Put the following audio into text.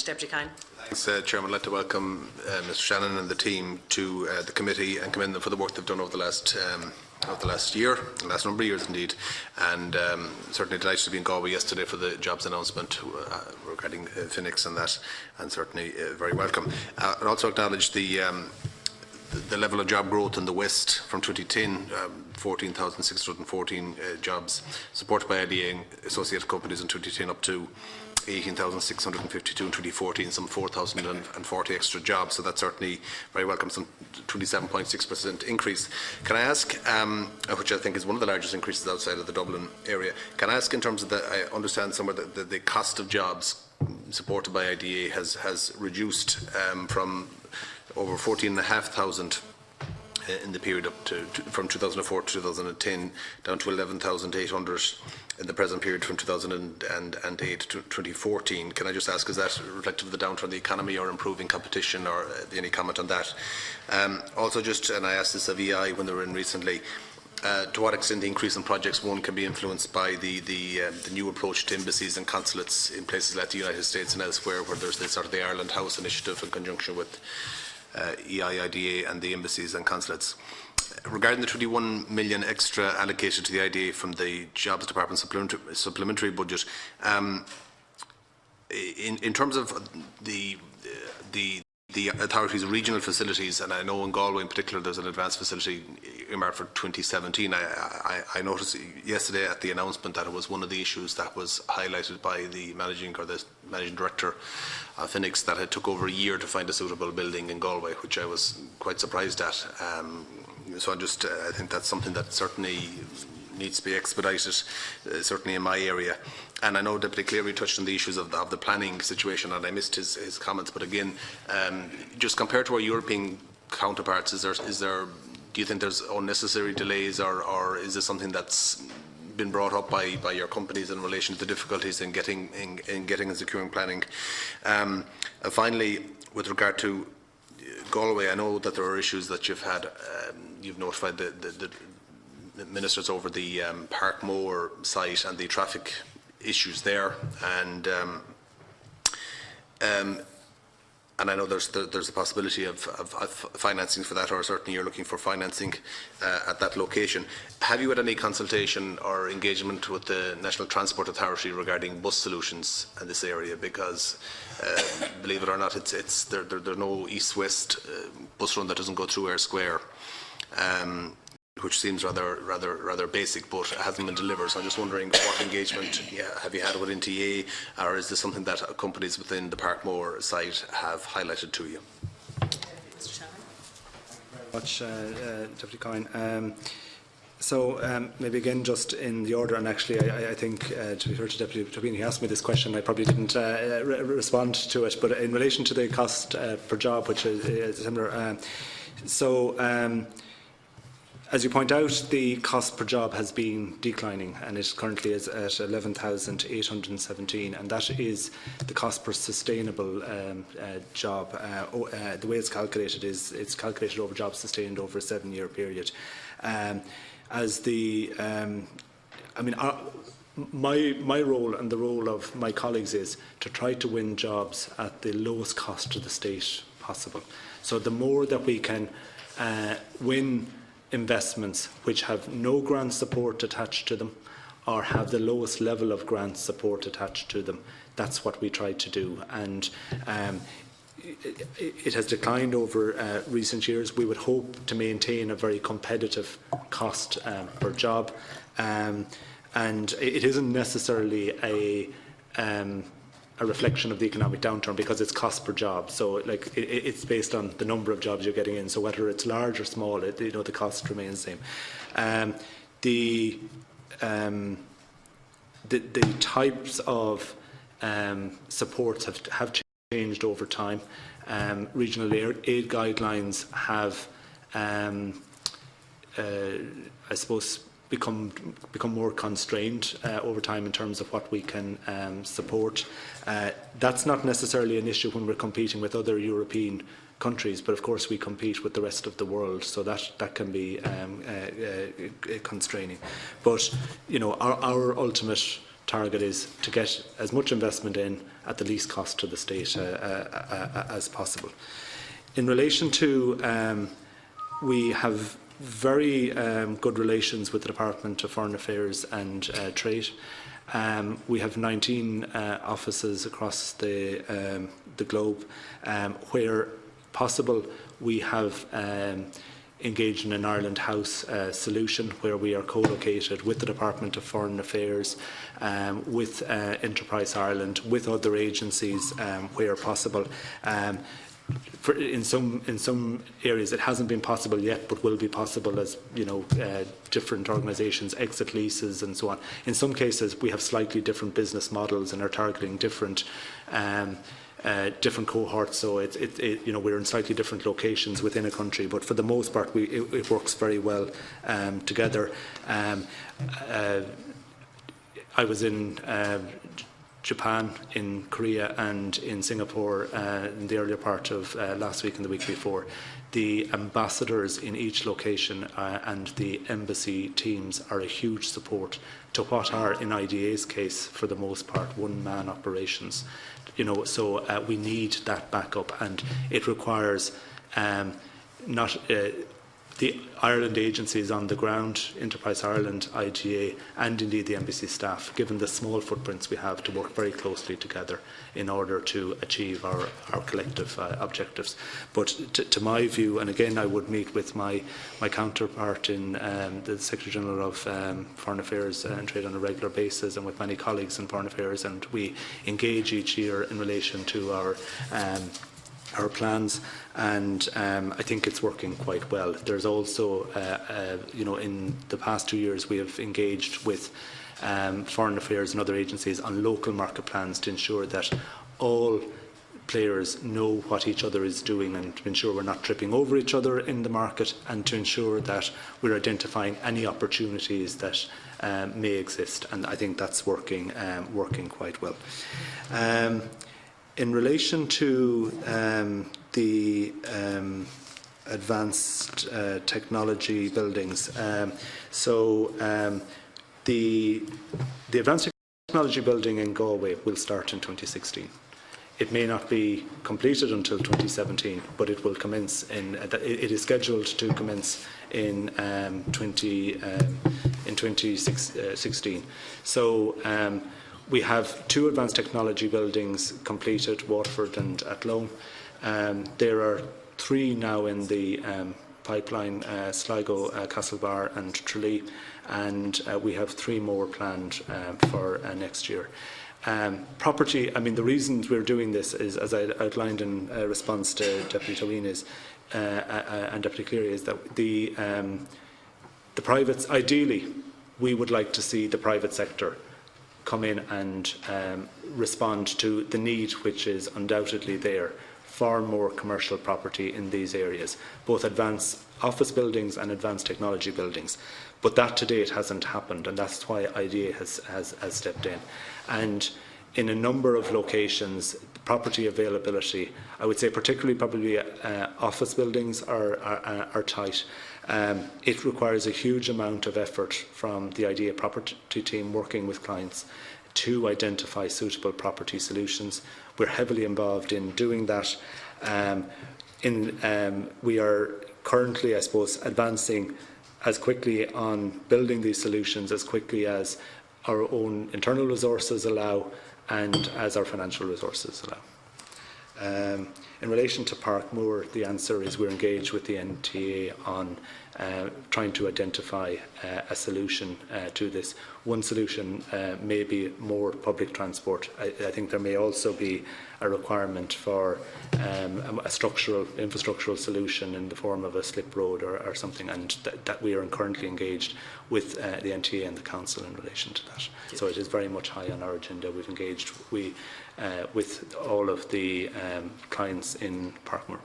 Deputy Kyne. Thanks, Chairman. I'd like to welcome Mr. Shanahan and the team to the committee and commend them for the work they've done over the last number of years indeed, and certainly delighted to be in Galway yesterday for the jobs announcement regarding Phoenix and that, and certainly very welcome. I'd also acknowledge the level of job growth in the West from 2010, 14,614 jobs supported by IDA and associated companies in 2010 up to 18,652 in 2014, some 4,040 extra jobs. So that's certainly very welcome, some 27.6% increase. Can I ask, which I think is one of the largest increases outside of the Dublin area, can I ask in terms of I understand somewhere that the cost of jobs supported by IDA has reduced from over 14,500 in the period up to from 2004 to 2010 down to 11,800 in the present period from 2008 to 2014. Can I just ask, is that reflective of the downturn in the economy or improving competition, or any comment on that? Also, and I asked this of EI when they were in recently, to what extent the increase in projects one can be influenced by the new approach to embassies and consulates in places like the United States and elsewhere, where there's the sort of the Ireland House initiative in conjunction with EIIDA and the embassies and consulates. Regarding the 21 million extra allocated to the IDA from the Jobs Department supplementary budget, in terms of the authority's regional facilities, and I know in Galway in particular there's an advanced facility earmarked for 2017. I noticed yesterday at the announcement that it was one of the issues that was highlighted by the managing director of Phoenix, that it took over a year to find a suitable building in Galway, which I was quite surprised at. So I think that's something that certainly needs to be expedited, certainly in my area. And I know Deputy Cleary touched on the issues of the planning situation, and I missed his comments. But again, just compared to our European counterparts, do you think there's unnecessary delays, or is this something that's been brought up by your companies in relation to the difficulties in getting and securing planning? Finally, with regard to Galway, I know that there are issues that you've notified the ministers over the Parkmore site and the traffic issues there, and I know there's a possibility of financing for that, or certainly you're looking for financing at that location. Have you had any consultation or engagement with the National Transport Authority regarding bus solutions in this area? Because believe it or not, there's no east-west bus run that doesn't go through Eyre Square, which seems rather basic, but hasn't been delivered. So I'm just wondering, what engagement have you had with NTA, or is this something that companies within the Parkmore site have highlighted to you? Mr. Shanahan. Thank you very much, Deputy Kyne. So maybe again, just in the order, and actually I think, to be fair to Deputy Tobin, he asked me this question, I probably didn't respond to it, but in relation to the cost per job, which is similar, as you point out, the cost per job has been declining, and it currently is at 11,817, and that is the cost per sustainable job. The way it's calculated is it's calculated over jobs sustained over a 7-year period. My role and the role of my colleagues is to try to win jobs at the lowest cost to the state possible. So the more that we can win investments which have no grant support attached to them, or have the lowest level of grant support attached to them, that's what we try to do. And it has declined over recent years. We would hope to maintain a very competitive cost per job, and it isn't necessarily a reflection of the economic downturn, because it's cost per job. So, it's based on the number of jobs you're getting in. So whether it's large or small, the cost remains the same. The types of supports have changed over time. Regional aid guidelines have, I suppose, become more constrained over time in terms of what we can support. That's not necessarily an issue when we're competing with other European countries, but of course we compete with the rest of the world, so that can be constraining. But our ultimate target is to get as much investment in at the least cost to the state as possible. In relation to, we have very good relations with the Department of Foreign Affairs and Trade. We have 19 offices across the globe. Where possible, we have engaged in an Ireland House solution where we are co-located with the Department of Foreign Affairs, with Enterprise Ireland, with other agencies where possible. In some areas it hasn't been possible yet, but will be possible as different organisations exit leases and so on. In some cases we have slightly different business models and are targeting different cohorts, so we're in slightly different locations within a country, but for the most part it works very well together. I was in Japan, in Korea and in Singapore in the earlier part of last week and the week before. The ambassadors in each location and the embassy teams are a huge support to what are, in IDA's case, for the most part, one-man operations. So we need that backup, and it requires not the Ireland agencies on the ground, Enterprise Ireland, IGA, and indeed the embassy staff, given the small footprints we have, to work very closely together in order to achieve our collective objectives. But to my view, and again I would meet with my counterpart in the Secretary-General of Foreign Affairs and Trade on a regular basis, and with many colleagues in Foreign Affairs, and we engage each year in relation to our plans, and I think it's working quite well. There's also, in the past 2 years we have engaged with Foreign Affairs and other agencies on local market plans to ensure that all players know what each other is doing, and to ensure we're not tripping over each other in the market, and to ensure that we're identifying any opportunities that may exist, and I think that's working quite well. In relation to the advanced technology buildings, the advanced technology building in Galway will start in 2016. It may not be completed until 2017, but it will commence it is scheduled to commence in 2016. So we have 2 advanced technology buildings completed, Waterford and Athlone. There are 3 now in the pipeline, Sligo, Castlebar and Tralee, and we have 3 more planned for next year. Property, the reasons we're doing this is, as I outlined in response to Deputy Toween and Deputy Cleary, is that the privates, ideally, we would like to see the private sector come in and respond to the need, which is undoubtedly there, for more commercial property in these areas, both advanced office buildings and advanced technology buildings. But that to date hasn't happened, and that's why IDA has stepped in. And in a number of locations, property availability, I would say particularly probably office buildings are tight. It requires a huge amount of effort from the IDA property team working with clients to identify suitable property solutions. We're heavily involved in doing that. We are currently, I suppose, advancing as quickly on building these solutions as quickly as our own internal resources allow and as our financial resources allow. In relation to Parkmore, the answer is we're engaged with the NTA on trying to identify a solution to this. One solution may be more public transport. I think there may also be a requirement for a infrastructural solution in the form of a slip road or something, and that we are currently engaged with the NTA and the Council in relation to that. So it is very much high on our agenda. We've engaged with all of the clients in Parkmore.